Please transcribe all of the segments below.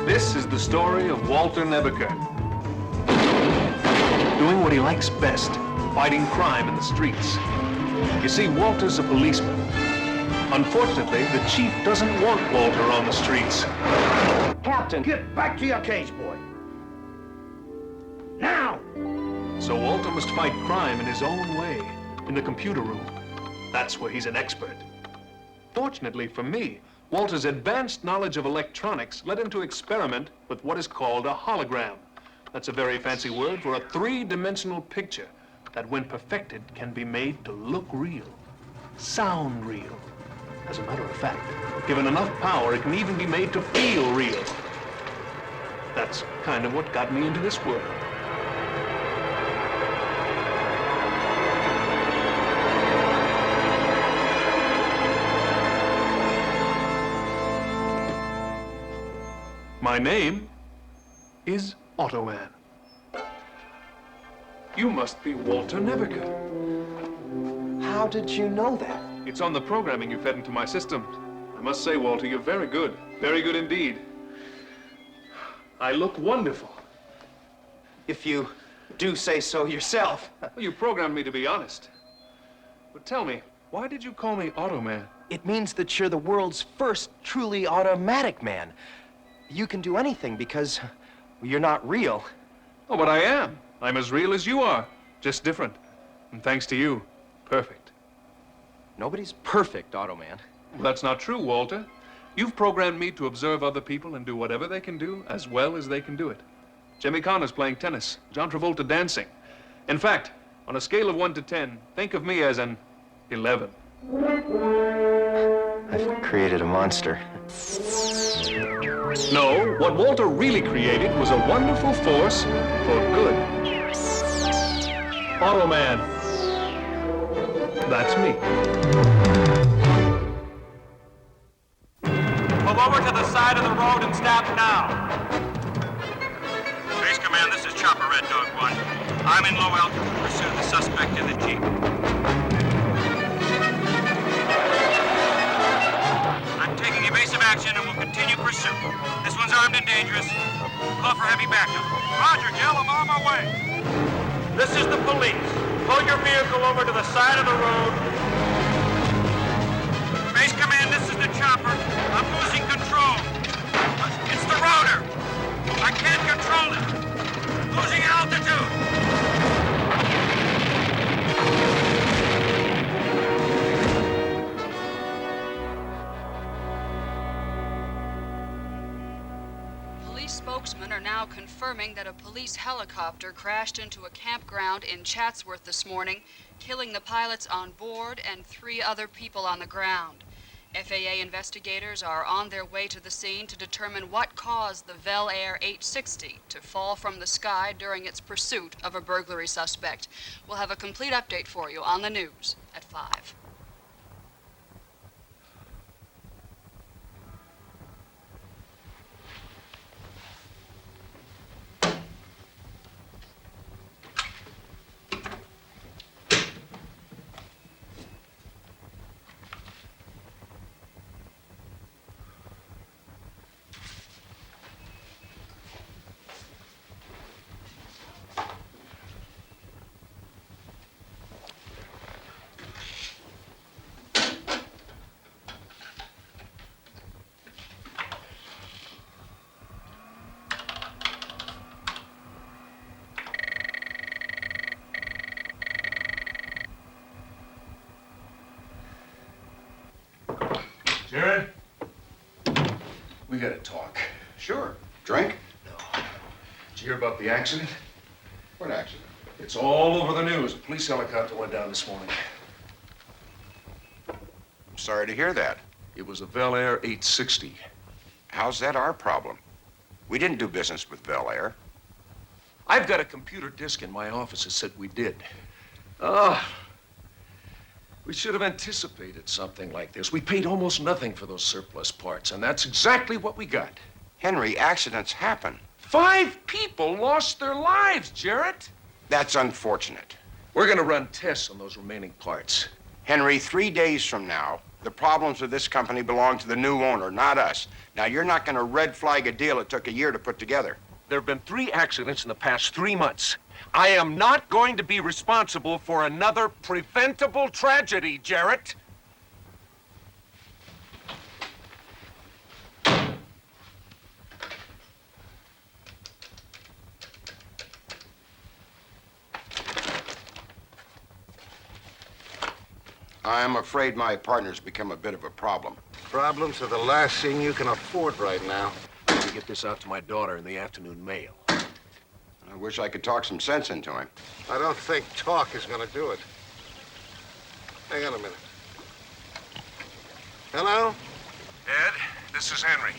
This is the story of Walter Nebuchadnezzar. Doing what he likes best, fighting crime in the streets. You see, Walter's a policeman. Unfortunately, the chief doesn't want Walter on the streets. Captain, get back to your cage, boy. Now! So Walter must fight crime in his own way, in the computer room. That's where he's an expert. Fortunately for me, Walter's advanced knowledge of electronics led him to experiment with what is called a hologram. That's a very fancy word for a three-dimensional picture that, when perfected, can be made to look real, sound real. As a matter of fact, given enough power, it can even be made to feel real. That's kind of what got me into this world. My name is Automan. You must be Walter Nebuchadnezzar. How did you know that? It's on the programming you fed into my system. I must say, Walter, you're very good. Very good indeed. I look wonderful. If you do say so yourself. Well, you programmed me to be honest. But tell me, why did you call me Automan? It means that you're the world's first truly automatic man. You can do anything because you're not real. Oh, but I am. I'm as real as you are, just different. And thanks to you, perfect. Nobody's perfect, Automan. Well, that's not true, Walter. You've programmed me to observe other people and do whatever they can do as well as they can do it. Jimmy Connor's playing tennis, John Travolta dancing. In fact, on a scale of 1 to 10, think of me as an 11. I've created a monster. No, what Walter really created was a wonderful force for good. Automan. That's me. Pull over to the side of the road and stop now. Base Command, this is Chopper Red Dog 1. I'm in low altitude pursuit of the suspect in the Jeep. I'm taking evasive action and will continue pursuit. This one's armed and dangerous. Call for heavy backup. Roger, Gil, I'm on my way. This is the police. Pull your vehicle over to the side of the road. Base Command, this is the chopper. I'm losing control. It's the rotor. I can't control it. Losing altitude. Spokesmen are now confirming that a police helicopter crashed into a campground in Chatsworth this morning, killing the pilots on board and 3 other people on the ground. FAA investigators are on their way to the scene to determine what caused the Bel Air 860 to fall from the sky during its pursuit of a burglary suspect. We'll have a complete update for you on the news at 5. Jared? We gotta talk. Sure. Drink? No. Did you hear about the accident? What accident? It's all over the news. A police helicopter went down this morning. I'm sorry to hear that. It was a Bel Air 860. How's that our problem? We didn't do business with Bel Air. I've got a computer disk in my office that said we did. We should have anticipated something like this. We paid almost nothing for those surplus parts, and that's exactly what we got. Henry, accidents happen. 5 people lost their lives, Jarrett. That's unfortunate. We're gonna run tests on those remaining parts. Henry, 3 days from now, The problems with this company belong to the new owner, not us. Now, you're not going to red flag a deal that took a year to put together. There have been 3 accidents in the past 3 months. I am not going to be responsible for another preventable tragedy, Jarrett. I'm afraid my partner's become a bit of a problem. Problems are the last thing you can afford right now. Let me get this out to my daughter in the afternoon mail. I wish I could talk some sense into him. I don't think talk is gonna do it. Hang on a minute. Hello? Ed, this is Henry.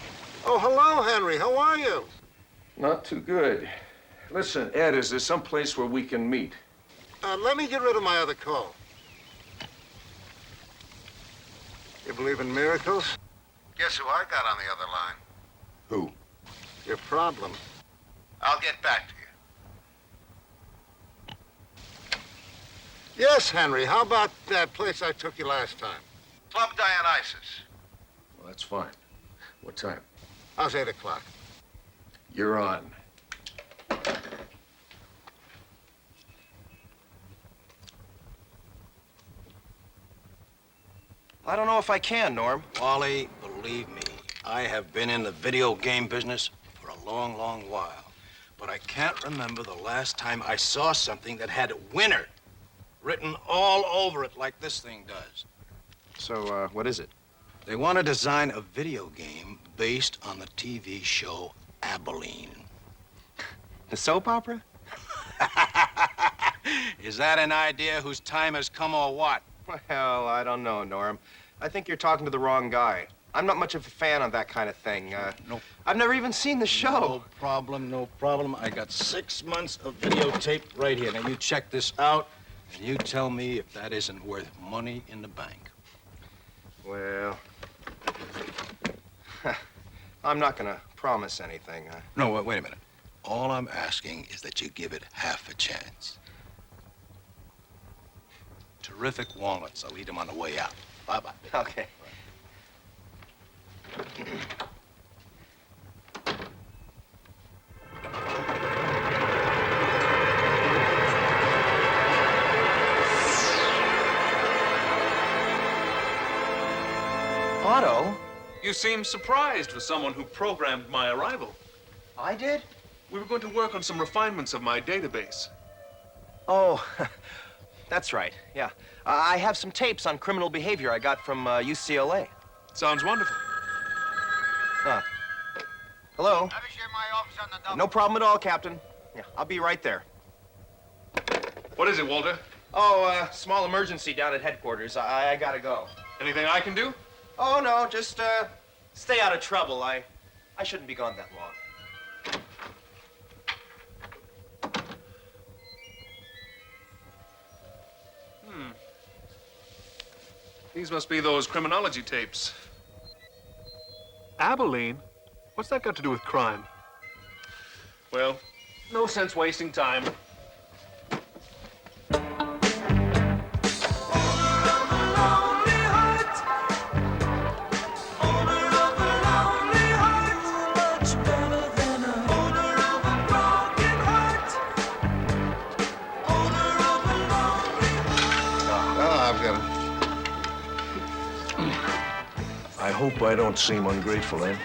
Oh, hello, Henry. How are you? Not too good. Listen, Ed, is there some place where we can meet? Let me get rid of my other call. You believe in miracles? Guess who I got on the other line? Who? Your problem. I'll get back to you. Yes, Henry. How about that place I took you last time? Club Dionysus. Well, that's fine. What time? How's 8 o'clock? You're on. I don't know if I can, Norm. Wally, believe me, I have been in the video game business for a long, long while. But I can't remember the last time I saw something that had winner written all over it like this thing does. So, what is it? They want to design a video game based on the TV show Abilene. The soap opera? Is that an idea whose time has come or what? Well, I don't know, Norm. I think you're talking to the wrong guy. I'm not much of a fan of that kind of thing. No. I've never even seen the show. No problem, no problem. I got 6 months of videotape right here. Now, you check this out, and you tell me if that isn't worth money in the bank. Well, I'm not gonna promise anything. No, wait a minute. All I'm asking is that you give it half a chance. Terrific walnuts. I'll eat them on the way out. Bye-bye. Okay. Otto? You seem surprised for someone who programmed my arrival. I did? We were going to work on some refinements of my database. Oh, that's right, yeah. I have some tapes on criminal behavior I got from UCLA. Sounds wonderful. Huh. Hello? No problem at all, Captain. Yeah, I'll be right there. What is it, Walter? Oh, small emergency down at headquarters. I gotta go. Anything I can do? Oh, no, just, stay out of trouble. I shouldn't be gone that long. These must be those criminology tapes. Abilene? What's that got to do with crime? Well, no sense wasting time. I hope I don't seem ungrateful, Ed.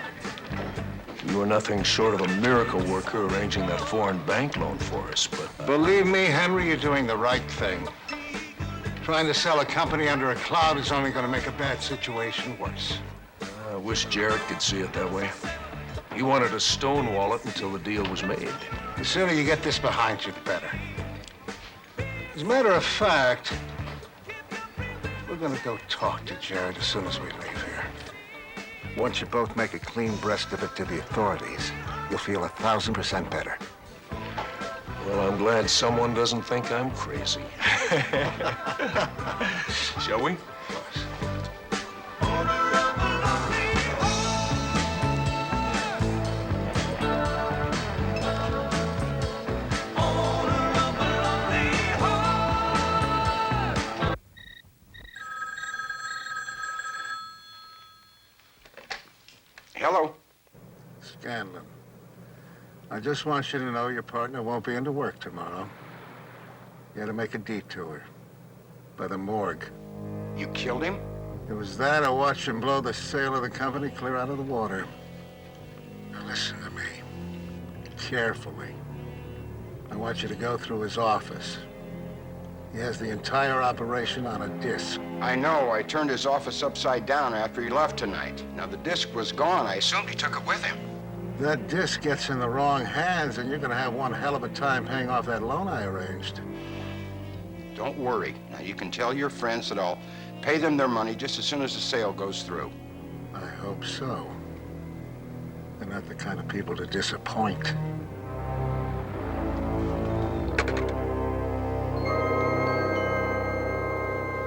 You are nothing short of a miracle worker arranging that foreign bank loan for us, but... Believe me, Henry, you're doing the right thing. Trying to sell a company under a cloud is only going to make a bad situation worse. I wish Jarrett could see it that way. He wanted to stonewall it until the deal was made. The sooner you get this behind you, the better. As a matter of fact, we're going to go talk to Jared as soon as we leave here. Once you both make a clean breast of it to the authorities, you'll feel 1,000% better. Well, I'm glad someone doesn't think I'm crazy. Shall we? Scanlon. I just want you to know your partner won't be into work tomorrow. You had to make a detour by the morgue. You killed him? It was that or watch him blow the sail of the company clear out of the water. Now listen to me. Carefully. I want you to go through his office. He has the entire operation on a disc. I know. I turned his office upside down after he left tonight. Now, the disc was gone. I assumed he took it with him. That disc gets in the wrong hands, and you're gonna have one hell of a time paying off that loan I arranged. Don't worry. Now, you can tell your friends that I'll pay them their money just as soon as the sale goes through. I hope so. They're not the kind of people to disappoint.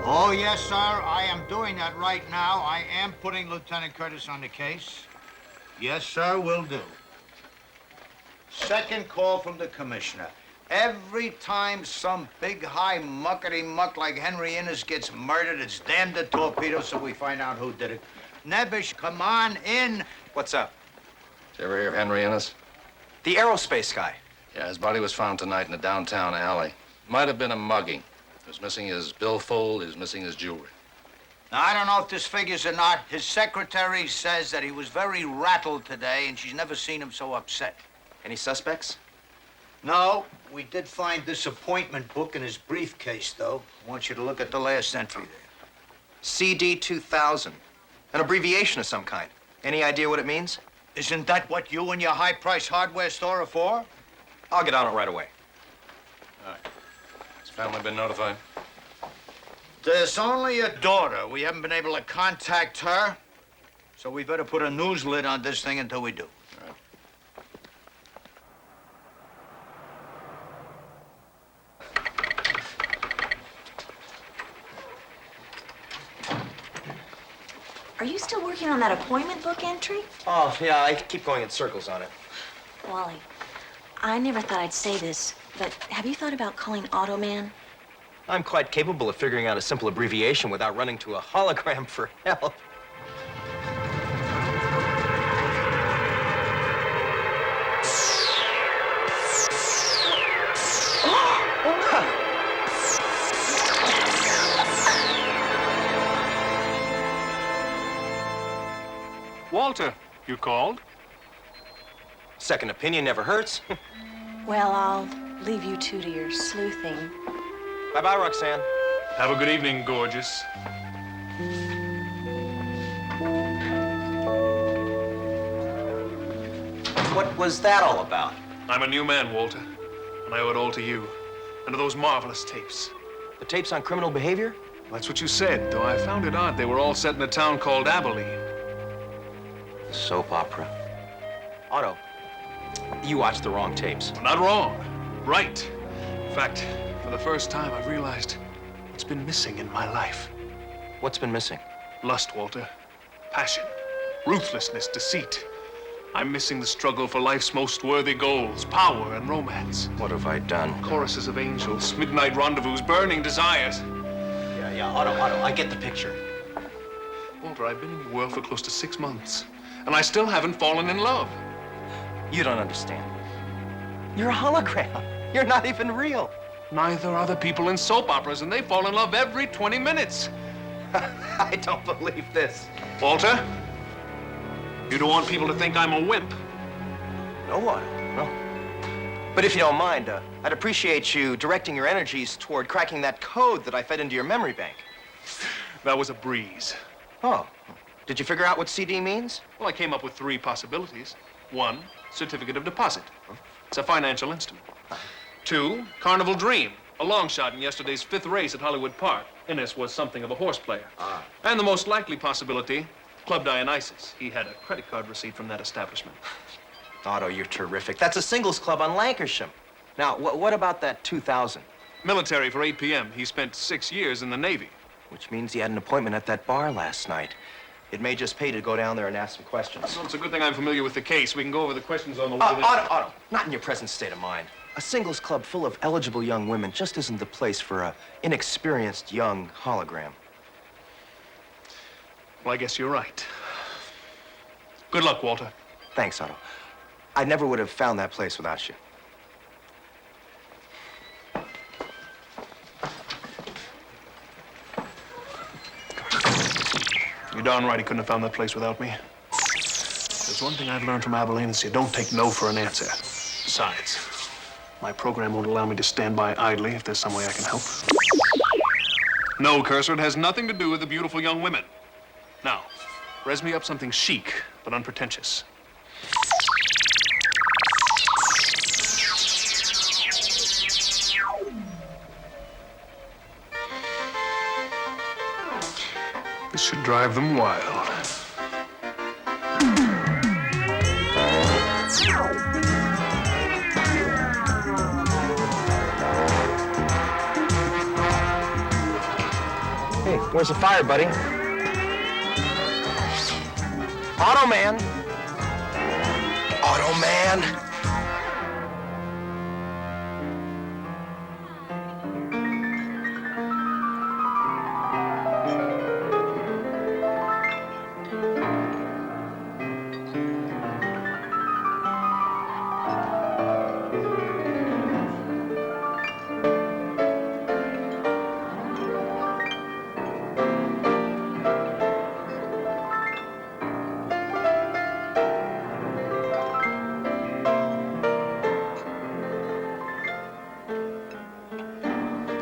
Oh, yes, sir. I am doing that right now. I am putting Lieutenant Curtis on the case. Yes, sir, will do. Second call from the commissioner. Every time some big, high muckety-muck like Henry Innes gets murdered, it's damn the torpedo, so we find out who did it. Nebish, come on in. What's up? Did you ever hear of Henry Innes? The aerospace guy. Yeah, his body was found tonight in a downtown alley. Might have been a mugging. He was missing his billfold, he was missing his jewelry. Now, I don't know if this figures or not. His secretary says that he was very rattled today, and she's never seen him so upset. Any suspects? No, we did find this appointment book in his briefcase, though. I want you to look at the last entry there. CD 2000. An abbreviation of some kind. Any idea what it means? Isn't that what you and your high-priced hardware store are for? I'll get on it right away. All right. Has family been notified? There's only a daughter. We haven't been able to contact her, so we better put a news lid on this thing until we do. All right. Are you still working on that appointment book entry? Oh, yeah, I keep going in circles on it. Wally, I never thought I'd say this, but have you thought about calling Automan? I'm quite capable of figuring out a simple abbreviation without running to a hologram for help. Walter, you called? Second opinion never hurts. Well, I'll leave you two to your sleuthing. Bye-bye, Roxanne. Have a good evening, gorgeous. What was that all about? I'm a new man, Walter, and I owe it all to you and to those marvelous tapes. The tapes on criminal behavior? That's what you said, though I found it odd they were all set in a town called Abilene. The soap opera. Otto, you watched the wrong tapes. Not wrong. Right. In fact, for the first time, I've realized what's been missing in my life. What's been missing? Lust, Walter. Passion. Ruthlessness, deceit. I'm missing the struggle for life's most worthy goals, power and romance. What have I done? Choruses of angels, midnight rendezvous, burning desires. Yeah, Otto, I get the picture. Walter, I've been in your world for close to 6 months, and I still haven't fallen in love. You don't understand. You're a hologram. You're not even real. Neither are the people in soap operas, and they fall in love every 20 minutes. I don't believe this. Walter, you don't want people to think I'm a wimp. No, Otto, no. But if you don't mind, I'd appreciate you directing your energies toward cracking that code that I fed into your memory bank. That was a breeze. Oh, did you figure out what CD means? Well, I came up with 3 possibilities. 1, certificate of deposit. It's a financial instrument. 2, Carnival Dream, a long shot in yesterday's 5th race at Hollywood Park. Innes was something of a horse player. And the most likely possibility, Club Dionysus. He had a credit card receipt from that establishment. Otto, you're terrific. That's a singles club on Lancashire. Now, what about that 2000? Military for 8 p.m. He spent 6 years in the Navy. Which means he had an appointment at that bar last night. It may just pay to go down there and ask some questions. Well, it's a good thing I'm familiar with the case. We can go over the questions on the way. Otto, not in your present state of mind. A singles club full of eligible young women just isn't the place for a inexperienced young hologram. Well, I guess you're right. Good luck, Walter. Thanks, Otto. I never would have found that place without you. You're darn right he couldn't have found that place without me. There's one thing I've learned from Abilene, it's you don't take no for an answer. Besides, my program won't allow me to stand by idly if there's some way I can help. No, Cursor, it has nothing to do with the beautiful young women. Now, res me up something chic, but unpretentious. This should drive them wild. Hey, where's the fire, buddy? Automan! Automan!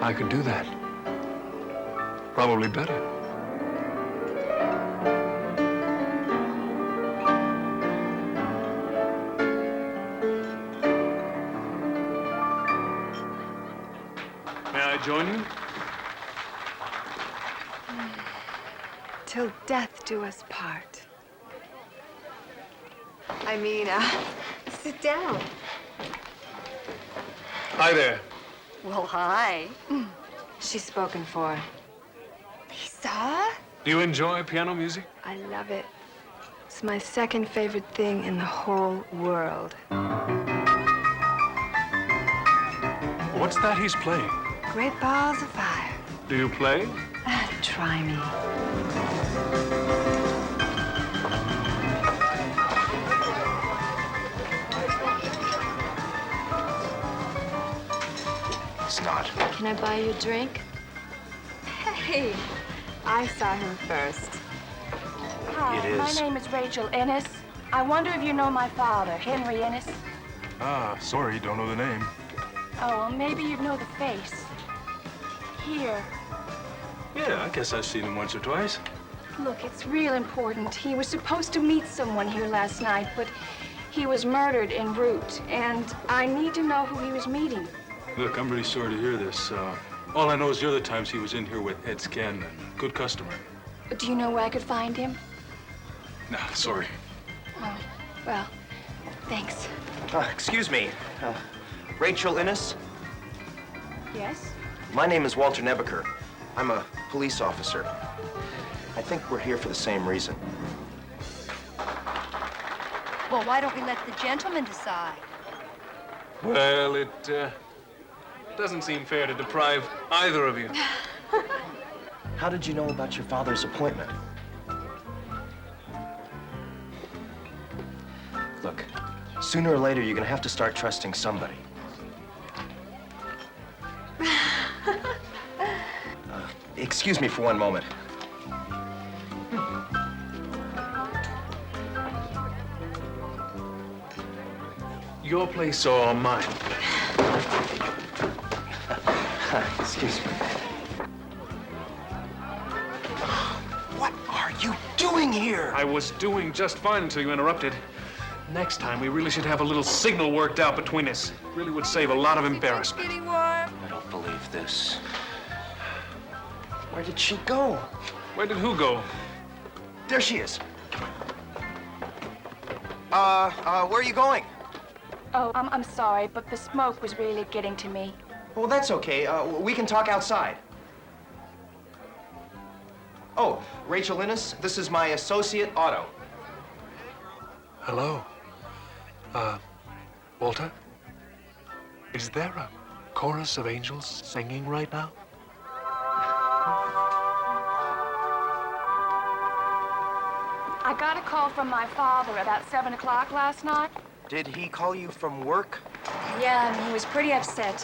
I could do that. Probably better. May I join you? Till death do us part. I mean, sit down. Hi there. Well, hi. She's spoken for. Lisa? Do you enjoy piano music? I love it. It's my second favorite thing in the whole world. What's that he's playing? Great balls of fire. Do you play? Try me. It's not. Can I buy you a drink? Hey, I saw him first. Hi, It is. my name is Rachel Ennis. I wonder if you know my father, Henry Ennis. Ah, sorry, don't know the name. Oh, well, maybe you'd know the face. Here. Yeah, I guess I've seen him once or twice. Look, it's real important. He was supposed to meet someone here last night, but he was murdered en route, and I need to know who he was meeting. Look, I'm really sorry to hear this. All I know is the other times he was in here with Ed Scanlon. Good customer. Do you know where I could find him? Nah, sorry. Oh, well, thanks. Excuse me. Rachel Innes? Yes? My name is Walter Nebaker. I'm a police officer. I think we're here for the same reason. Well, why don't we let the gentleman decide? Well, it doesn't seem fair to deprive either of you. How did you know about your father's appointment? Look, sooner or later, you're gonna have to start trusting somebody. Excuse me for one moment. Your place or mine? Excuse me. What are you doing here? I was doing just fine until you interrupted. Next time, we really should have a little signal worked out between us. Really would save a lot of embarrassment. Getting warm. I don't believe this. Where did she go? Where did who go? There she is. Where are you going? Oh, I'm sorry, but the smoke was really getting to me. Well, that's okay. We can talk outside. Oh, Rachel Innes, this is my associate, Otto. Hello. Walter? Is there a chorus of angels singing right now? I got a call from my father about 7 o'clock last night. Did he call you from work? Yeah, he was pretty upset.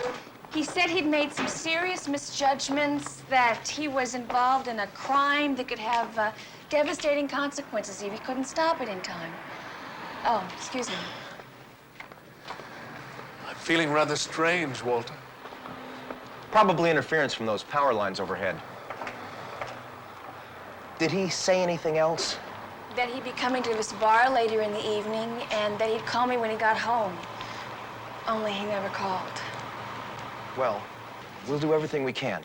He said he'd made some serious misjudgments, that he was involved in a crime that could have devastating consequences if he couldn't stop it in time. Oh, excuse me. I'm feeling rather strange, Walter. Probably interference from those power lines overhead. Did he say anything else? That he'd be coming to this bar later in the evening and that he'd call me when he got home. Only he never called. Well, we'll do everything we can.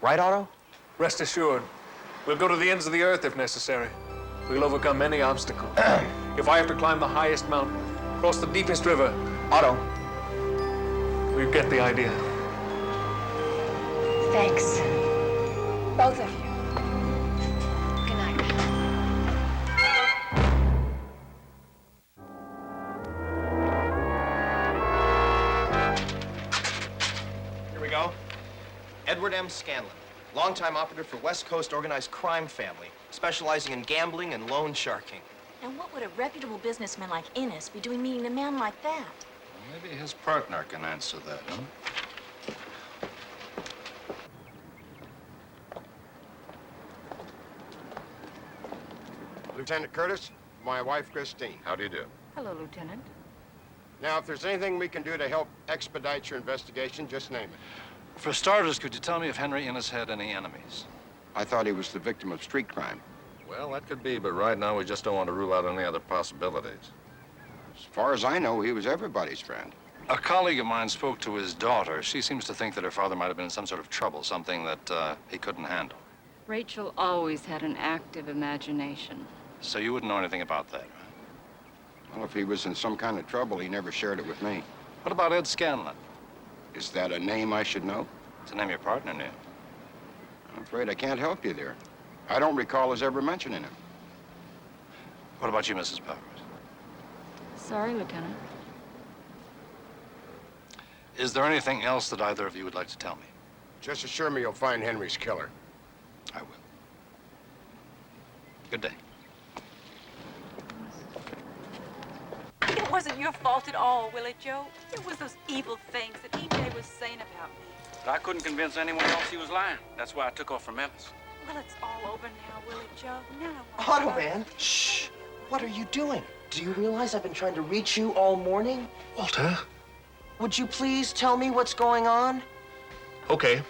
Right, Otto? Rest assured, we'll go to the ends of the earth if necessary. We'll overcome any obstacle. If I have to climb the highest mountain, cross the deepest river. Otto. We get the idea. Thanks. Both of you. Good night. Here we go. Edward M. Scanlon, longtime operative for West Coast Organized Crime Family, specializing in gambling and loan sharking. And what would a reputable businessman like Innes be doing meeting a man like that? Well, maybe his partner can answer that, huh? Lieutenant Curtis, my wife, Christine. How do you do? Hello, Lieutenant. Now, if there's anything we can do to help expedite your investigation, just name it. For starters, could you tell me if Henry Innes had any enemies? I thought he was the victim of street crime. Well, that could be, but right now we just don't want to rule out any other possibilities. As far as I know, he was everybody's friend. A colleague of mine spoke to his daughter. She seems to think that her father might have been in some sort of trouble, something that he couldn't handle. Rachel always had an active imagination. So you wouldn't know anything about that, right? Well, if he was in some kind of trouble, he never shared it with me. What about Ed Scanlon? Is that a name I should know? It's a name your partner knew. I'm afraid I can't help you there. I don't recall us ever mentioning him. What about you, Mrs. Powers? Sorry, Lieutenant. Is there anything else that either of you would like to tell me? Just assure me you'll find Henry's killer. I will. Good day. It wasn't your fault at all, Willie Joe. It was those evil things that E.J. was saying about me. But I couldn't convince anyone else he was lying. That's why I took off from Memphis. Well, it's all over now, Willie Joe. Now Otto, man. Shh. What are you doing? Do you realize I've been trying to reach you all morning? Walter? Would you please tell me what's going on? Okay.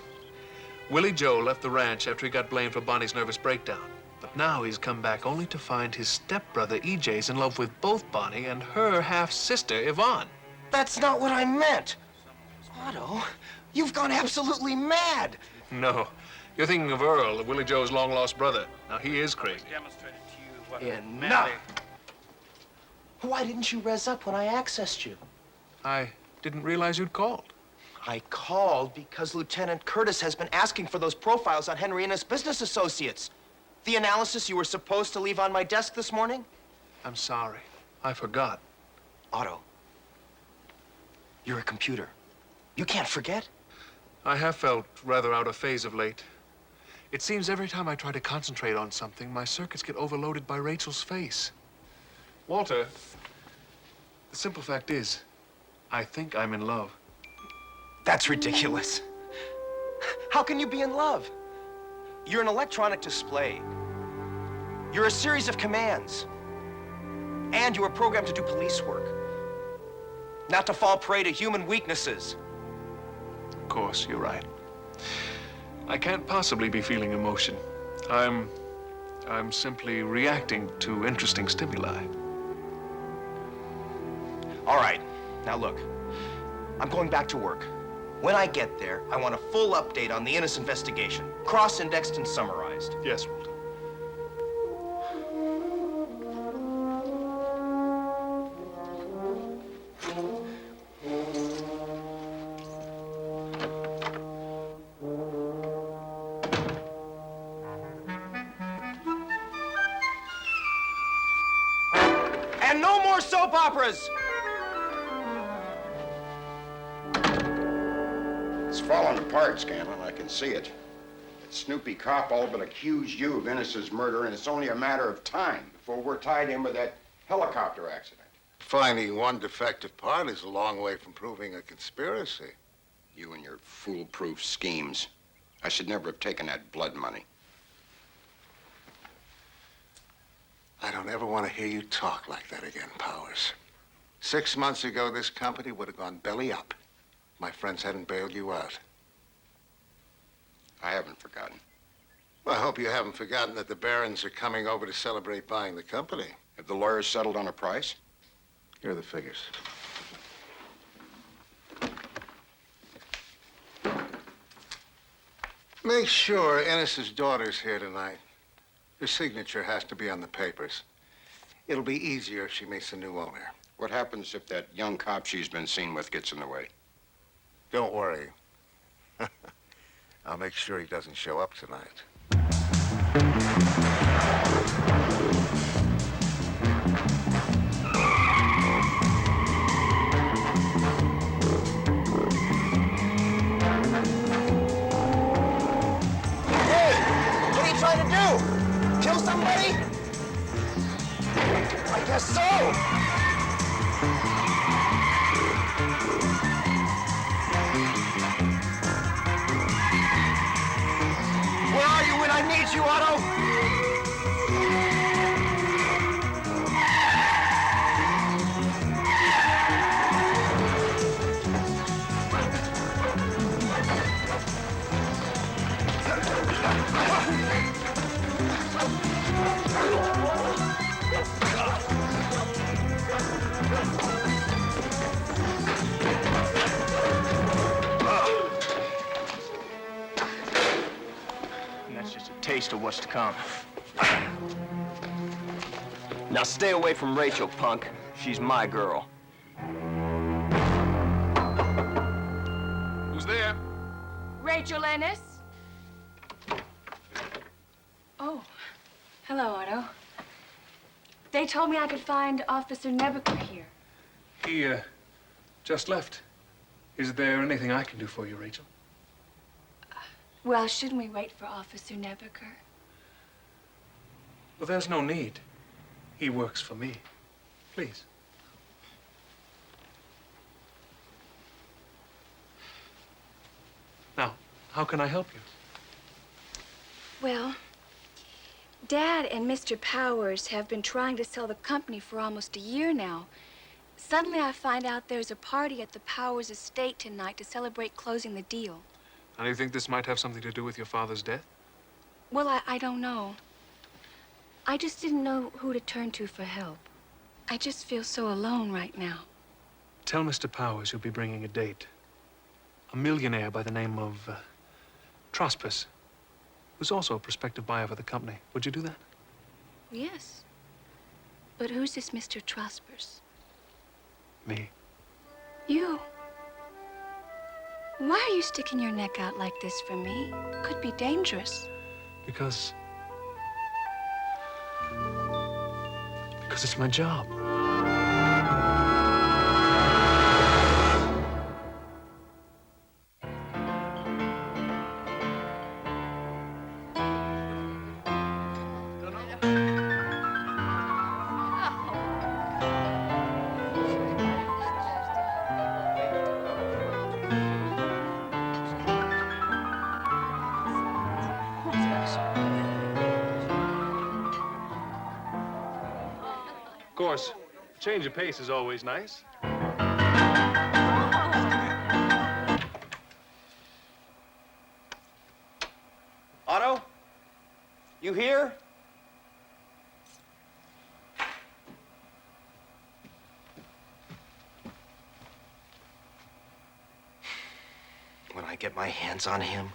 Willie Joe left the ranch after he got blamed for Bonnie's nervous breakdown. But now he's come back only to find his stepbrother, EJ's, in love with both Bonnie and her half-sister, Yvonne. That's not what I meant. Otto, you've gone absolutely mad. No. You're thinking of Earl, Willie Joe's long-lost brother. Now, he is crazy. Demonstrated to you what Enough! Why didn't you res up when I accessed you? I didn't realize you'd called. I called because Lieutenant Curtis has been asking for those profiles on Henry and his business associates. The analysis you were supposed to leave on my desk this morning? I'm sorry. I forgot. Otto, you're a computer. You can't forget. I have felt rather out of phase of late. It seems every time I try to concentrate on something, my circuits get overloaded by Rachel's face. Walter, the simple fact is, I think I'm in love. That's ridiculous. How can you be in love? You're an electronic display. You're a series of commands. And you were programmed to do police work. Not to fall prey to human weaknesses. Of course, you're right. I can't possibly be feeling emotion. I'm simply reacting to interesting stimuli. All right, now look, I'm going back to work. When I get there, I want a full update on the Innes investigation, cross-indexed and summarized. Yes, Walter. And no more soap operas! It's falling apart, Scanlon. I can see it. That Snoopy cop all but accused you of Innes's murder, and it's only a matter of time before we're tied in with that helicopter accident. Finding one defective part is a long way from proving a conspiracy. You and your foolproof schemes. I should never have taken that blood money. I don't ever want to hear you talk like that again, Powers. 6 months ago, this company would have gone belly up. My friends hadn't bailed you out. I haven't forgotten. Well, I hope you haven't forgotten that the Barons are coming over to celebrate buying the company. Have the lawyers settled on a price? Here are the figures. Make sure Ennis's daughter's here tonight. Her signature has to be on the papers. It'll be easier if she meets the new owner. What happens if that young cop she's been seen with gets in the way? Don't worry. I'll make sure he doesn't show up tonight. What are you trying to do? Kill somebody? I guess so. Where are you when I need you, Otto? And that's just a taste of what's to come. Now stay away from Rachel, punk. She's my girl. Who's there? Rachel Ennis? Oh, hello, Otto. They told me I could find Officer Nebaker here. He, just left. Is there anything I can do for you, Rachel? Well, shouldn't we wait for Officer Nebaker? Well, there's no need. He works for me. Please. Now, how can I help you? Well, Dad and Mr. Powers have been trying to sell the company for almost a year now. Suddenly I find out there's a party at the Powers estate tonight to celebrate closing the deal. And do you think this might have something to do with your father's death? Well, I don't know. I just didn't know who to turn to for help. I just feel so alone right now. Tell Mr. Powers you'll be bringing a date. A millionaire by the name of Trospus, who's also a prospective buyer for the company. Would you do that? Yes. But who's this Mr. Trospers? Me. You? Why are you sticking your neck out like this for me? Could be dangerous. Because it's my job. Of course, change of pace is always nice. Otto? You here? When I get my hands on him,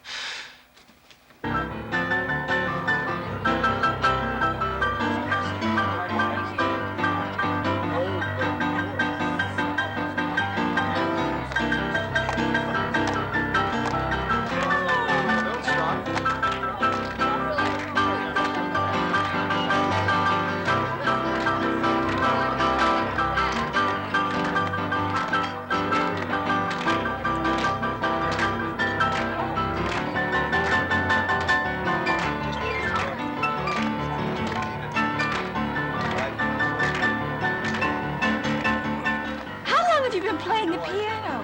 have you been playing the piano?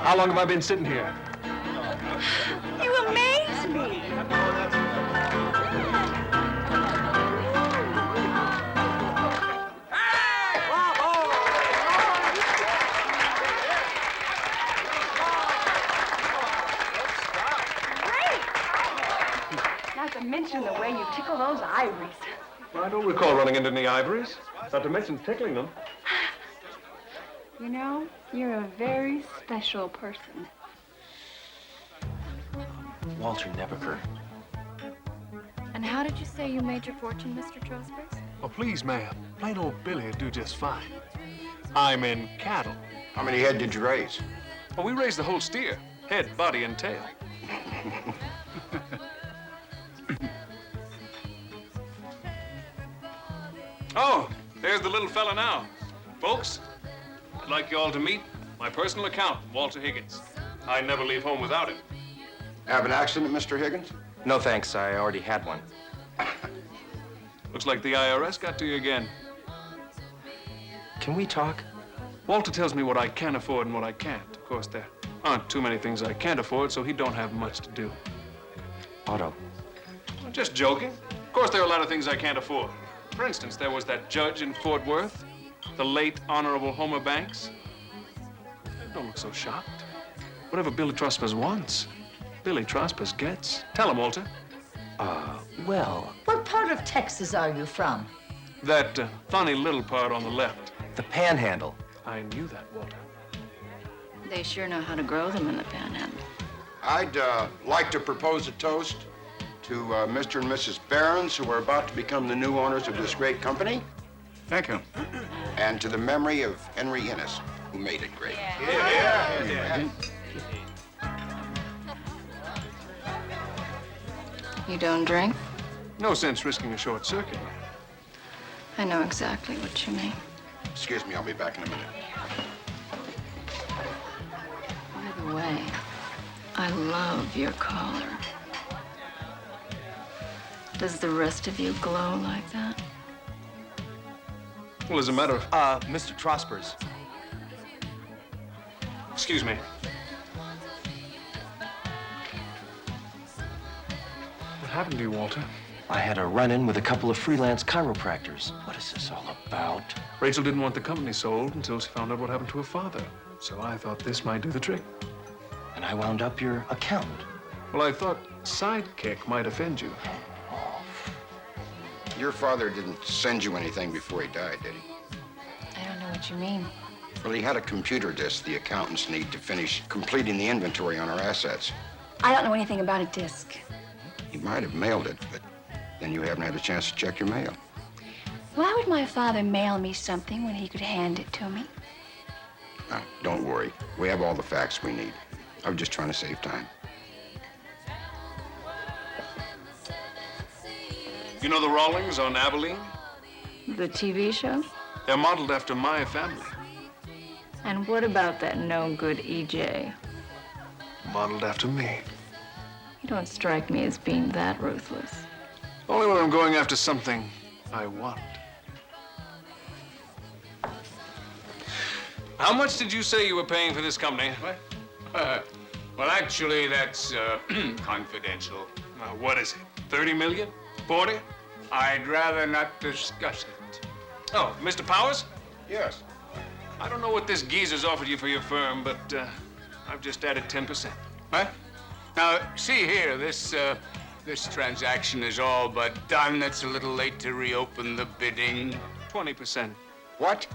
How long have I been sitting here? You amaze me. Not to mention the way you tickle those ivories. I don't recall running into any ivories. Not to mention tickling them. You know, you're a very special person. Walter Nebaker. And how did you say you made your fortune, Mr. Trospers? Oh, please, ma'am. Plain old Billy would do just fine. I'm in cattle. How many head did you raise? Well, we raised the whole steer. Head, body, and tail. Oh, there's the little fella now. Folks, I'd like you all to meet my personal accountant, Walter Higgins. I never leave home without him. Have an accident, Mr. Higgins? No thanks, I already had one. Looks like the IRS got to you again. Can we talk? Walter tells me what I can afford and what I can't. Of course, there aren't too many things I can't afford, so he don't have much to do. Otto. I'm just joking. Of course, there are a lot of things I can't afford. For instance, there was that judge in Fort Worth, the late Honorable Homer Banks. Don't look so shocked. Whatever Billy Trospers wants, Billy Trospers gets. Tell him, Walter. Well, What part of Texas are you from? That funny little part on the left. the Panhandle. I knew that, Walter. They sure know how to grow them in the Panhandle. I'd like to propose a toast to Mr. and Mrs. Barons, who are about to become the new owners of this great company. Thank you. And to the memory of Henry Innes, who made it great. You don't drink? No sense risking a short circuit. I know exactly what you mean. Excuse me, I'll be back in a minute. By the way, I love your collar. Does the rest of you glow like that? Well, as a matter of... Mr. Trospers. Excuse me. What happened to you, Walter? I had a run-in with a couple of freelance chiropractors. What is this all about? Rachel didn't want the company sold until she found out what happened to her father. So I thought this might do the trick. And I wound up your accountant. Well, I thought sidekick might offend you. Your father didn't send you anything before he died, did he? I don't know what you mean. Well, he had a computer disk the accountants need to finish completing the inventory on our assets. I don't know anything about a disc. He might have mailed it, but then you haven't had a chance to check your mail. Why would my father mail me something when he could hand it to me? Now, don't worry. We have all the facts we need. I was just trying to save time. You know the Rawlings on Abilene? The TV show? They're modeled after my family. And what about that no-good EJ? Modeled after me. You don't strike me as being that ruthless. Only when I'm going after something I want. How much did you say you were paying for this company? What? Well, actually, that's confidential. What is it? 30 million? 40? I'd rather not discuss it. Oh, Mr. Powers? Yes. I don't know what this geezer's offered you for your firm, but I've just added 10%. What? Now, see here, this transaction is all but done. It's a little late to reopen the bidding. 20%. What?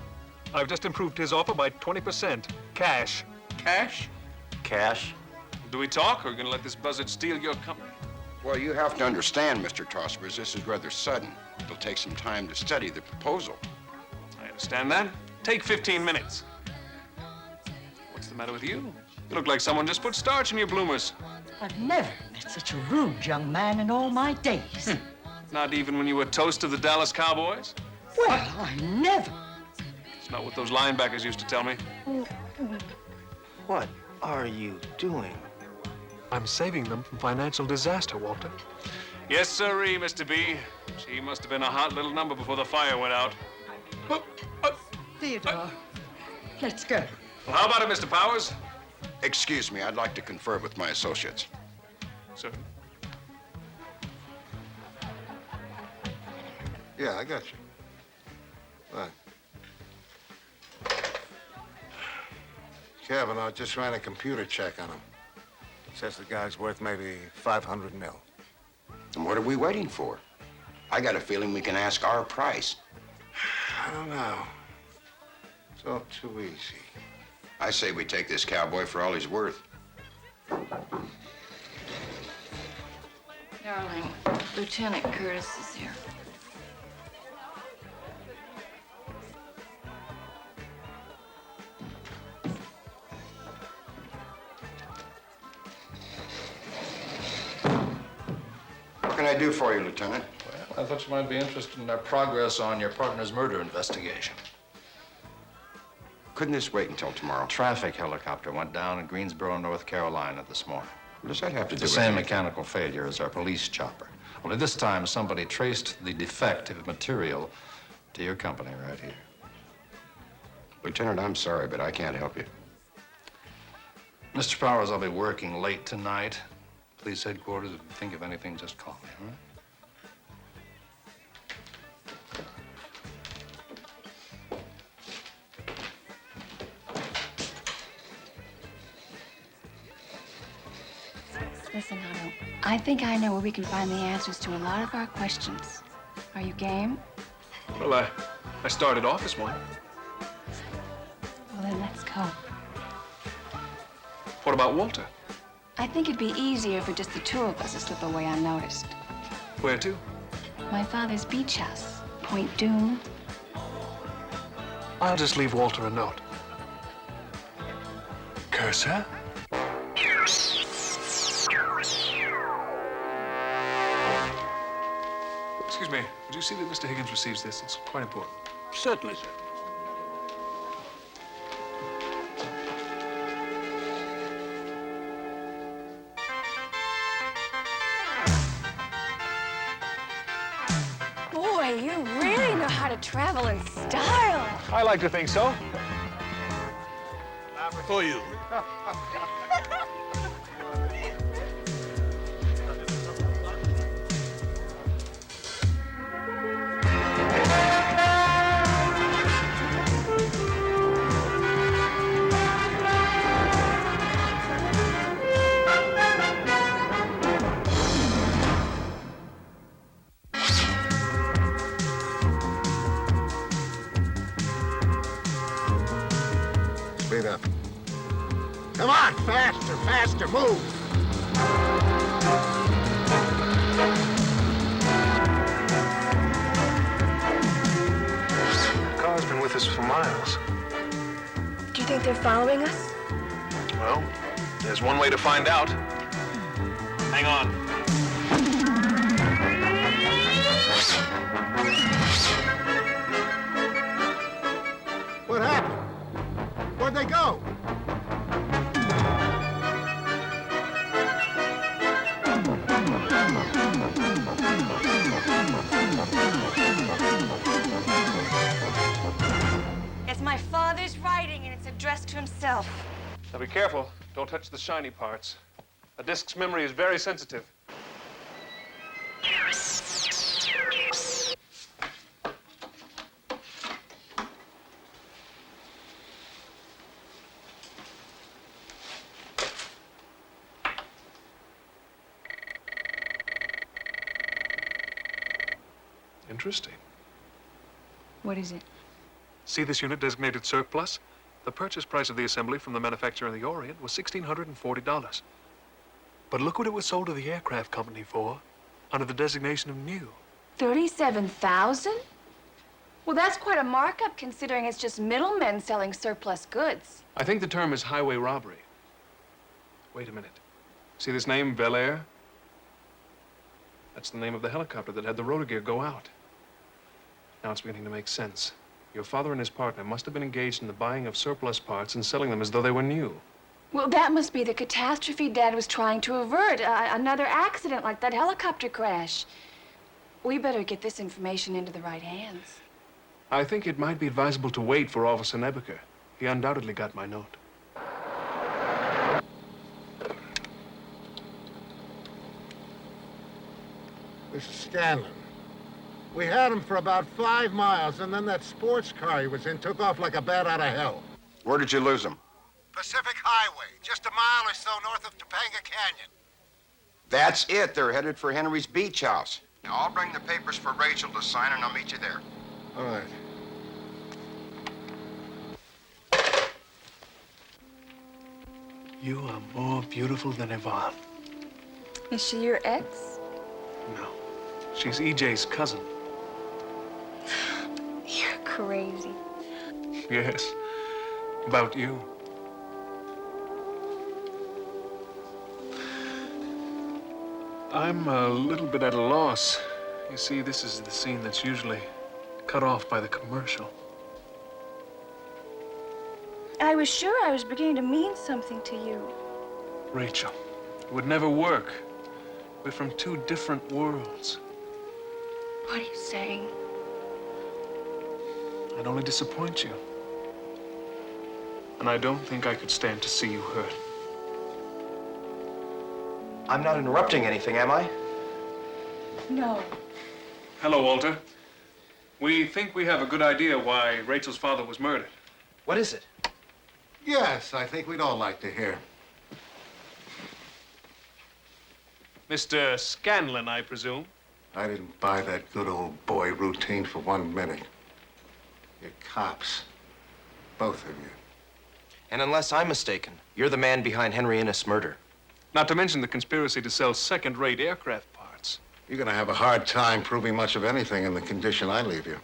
I've just improved his offer by 20%. Cash. Cash? Cash? Do we talk, or are you gonna let this buzzard steal your company? Well, you have to understand, Mr. Trospers, this is rather sudden. It'll take some time to study the proposal. I understand that. Take 15 minutes. What's the matter with you? You look like someone just put starch in your bloomers. I've never met such a rude young man in all my days. Not even when you were toast of the Dallas Cowboys? Well, I never. It's not what those linebackers used to tell me. What are you doing? I'm saving them from financial disaster, Walter. Yes, sirree, Mr. B. She must have been a hot little number before the fire went out. Theodore, let's go. Well, how about it, Mr. Powers? Excuse me, I'd like to confer with my associates. Sir? Yeah, I got you. What? Kavanaugh just ran a computer check on him. Says the guy's worth maybe 500 mil. And what are we waiting for? I got a feeling we can ask our price. I don't know. It's all too easy. I say we take this cowboy for all he's worth. Darling, Lieutenant Curtis is here. What can I do for you, Lieutenant? Well, I thought you might be interested in our progress on your partner's murder investigation. Couldn't this wait until tomorrow? Traffic helicopter went down in Greensboro, North Carolina this morning. What does that have to do The with same anything? mechanical failure as our police chopper. Only this time, somebody traced the defective material to your company right here. Lieutenant, I'm sorry, but I can't help you. Mr. Powers, I'll be working late tonight. Police headquarters, if you think of anything, just call me, all right? Listen, Otto, I think I know where we can find the answers to a lot of our questions. Are you game? Well, I started off as one. Well, then let's go. What about Walter? I think it'd be easier for just the two of us to slip away unnoticed. Where to? My father's beach house, Point Dume. I'll just leave Walter a note. Curse her? Excuse me, would you see that Mr. Higgins receives this? It's quite important. Certainly, sir. Boy, you really know how to travel in style. I like to think so. For you. Speed up. Come on, faster, faster, move! The car's been with us for miles. Do you think they're following us? Well, there's one way to find out. Hang on. What happened? Where'd they go? It's my father's writing, and it's addressed to himself. Now be careful. Don't touch the shiny parts. A disk's memory is very sensitive. Interesting. What is it? See this unit designated surplus? The purchase price of the assembly from the manufacturer in the Orient was $1,640. But look what it was sold to the aircraft company for, under the designation of new. 37,000? Well, that's quite a markup considering it's just middlemen selling surplus goods. I think the term is highway robbery. Wait a minute. See this name, Bel Air? That's the name of the helicopter that had the rotor gear go out. Now it's beginning to make sense. Your father and his partner must have been engaged in the buying of surplus parts and selling them as though they were new. Well, that must be the catastrophe Dad was trying to avert. Another accident like that helicopter crash. We better get this information into the right hands. I think it might be advisable to wait for Officer Nebeker. He undoubtedly got my note. Mr. Scanlon, we had him for about 5 miles, and then that sports car he was in took off like a bat out of hell. Where did you lose him? Pacific Highway, just a mile or so north of Topanga Canyon. That's it. They're headed for Henry's beach house. Now, I'll bring the papers for Rachel to sign, and I'll meet you there. All right. You are more beautiful than Yvonne. Is she your ex? No. She's EJ's cousin. You're crazy. Yes. About you. I'm a little bit at a loss. You see, this is the scene that's usually cut off by the commercial. I was sure I was beginning to mean something to you. Rachel, it would never work. We're from two different worlds. What are you saying? I'd only disappoint you. And I don't think I could stand to see you hurt. I'm not interrupting anything, am I? No. Hello, Walter. We think we have a good idea why Rachel's father was murdered. What is it? Yes, I think we'd all like to hear. Mr. Scanlon, I presume. I didn't buy that good old boy routine for 1 minute. You're cops. Both of you. And unless I'm mistaken, you're the man behind Henry Innes' murder. Not to mention the conspiracy to sell second-rate aircraft parts. You're gonna have a hard time proving much of anything in the condition I leave you.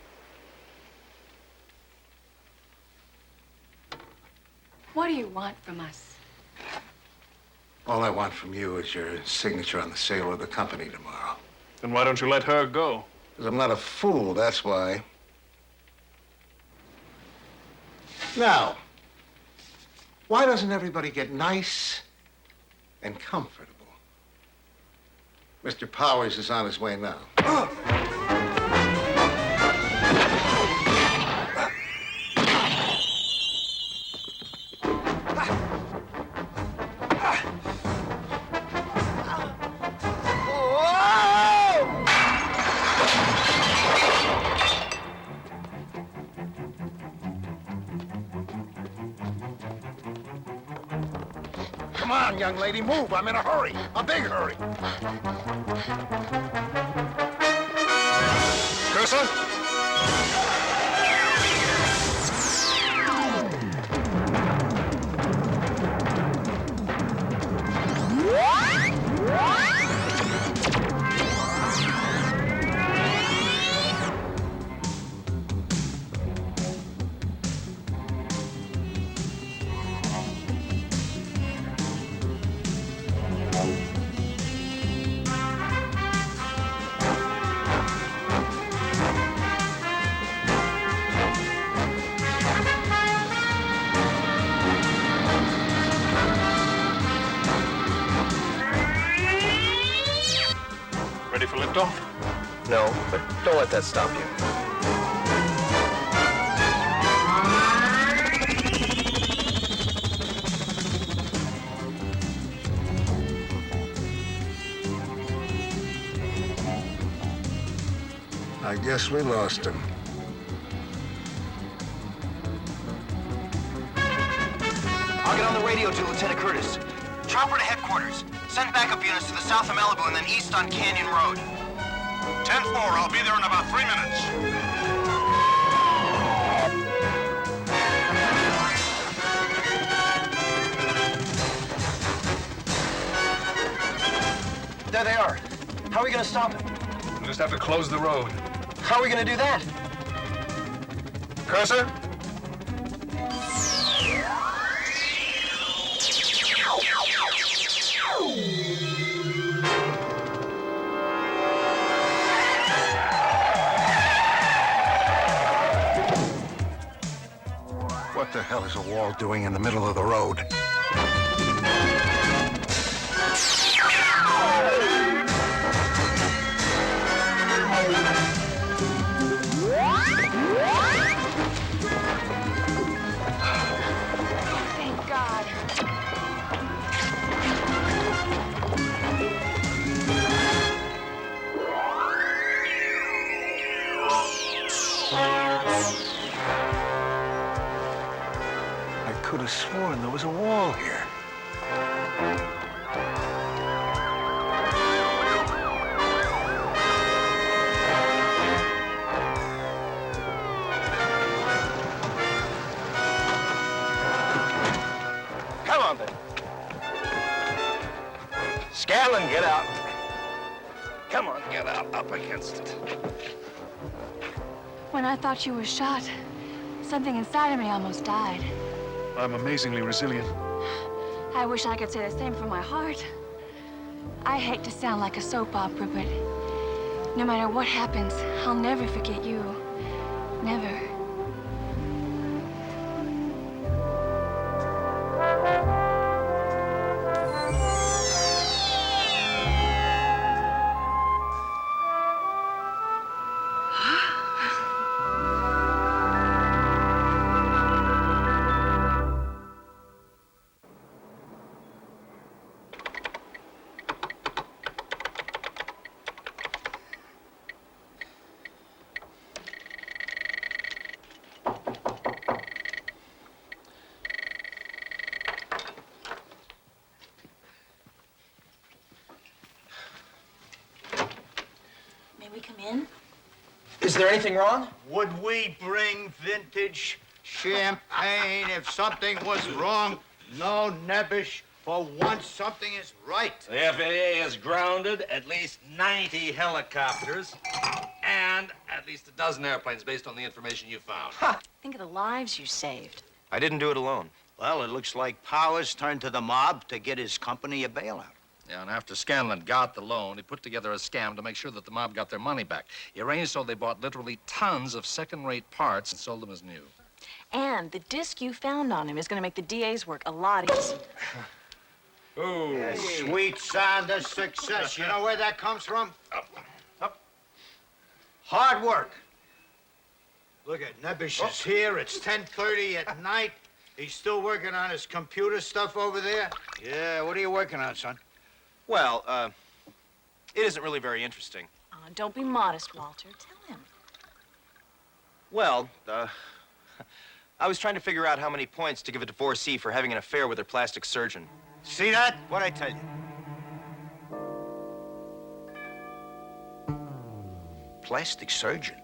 What do you want from us? All I want from you is your signature on the sale of the company tomorrow. Then why don't you let her go? Because I'm not a fool, that's why. Now, why doesn't everybody get nice and comfortable? Mr. Powers is on his way now. Come on, young lady, move. I'm in a hurry. A big hurry. Cursor? Ready for liftoff? No, but don't let that stop you. I guess we lost him. I'll get on the radio to Lieutenant Curtis. Chopper to headquarters. Send backup units to the south of Malibu and then east on Canyon Road. 10-4, I'll be there in about 3 minutes. There they are. How are we gonna stop it? We'll just have to close the road. How are we gonna do that? Cursor? What the hell is a wall doing in the middle of the road? sworn there was a wall here. Come on, then. Scanlon, get out. Come on, get out up against it. When I thought you were shot, something inside of me almost died. I'm amazingly resilient. I wish I could say the same for my heart. I hate to sound like a soap opera, but no matter what happens, I'll never forget you. Never. May we come in? Is there anything wrong? Would we bring vintage champagne if something was wrong? No, Nebbish. For once, something is right. The FAA has grounded at least 90 helicopters and at least a dozen airplanes based on the information you found. Think of the lives you saved. I didn't do it alone. Well, it looks like Powers turned to the mob to get his company a bailout. Yeah, and after Scanlon got the loan, he put together a scam to make sure that the mob got their money back. He arranged so they bought literally tons of second-rate parts and sold them as new. And the disc you found on him is going to make the DA's work a lot easier. Oh, the sweet sound of success. You know where that comes from? Up. Hard work. Look at Nebbish is here. It's 10:30 at night. He's still working on his computer stuff over there. Yeah, what are you working on, son? Well, it isn't really very interesting. Don't be modest, Walter. Tell him. Well, I was trying to figure out how many points to give a divorcee for having an affair with her plastic surgeon. See that? What'd I tell you? Plastic surgeon?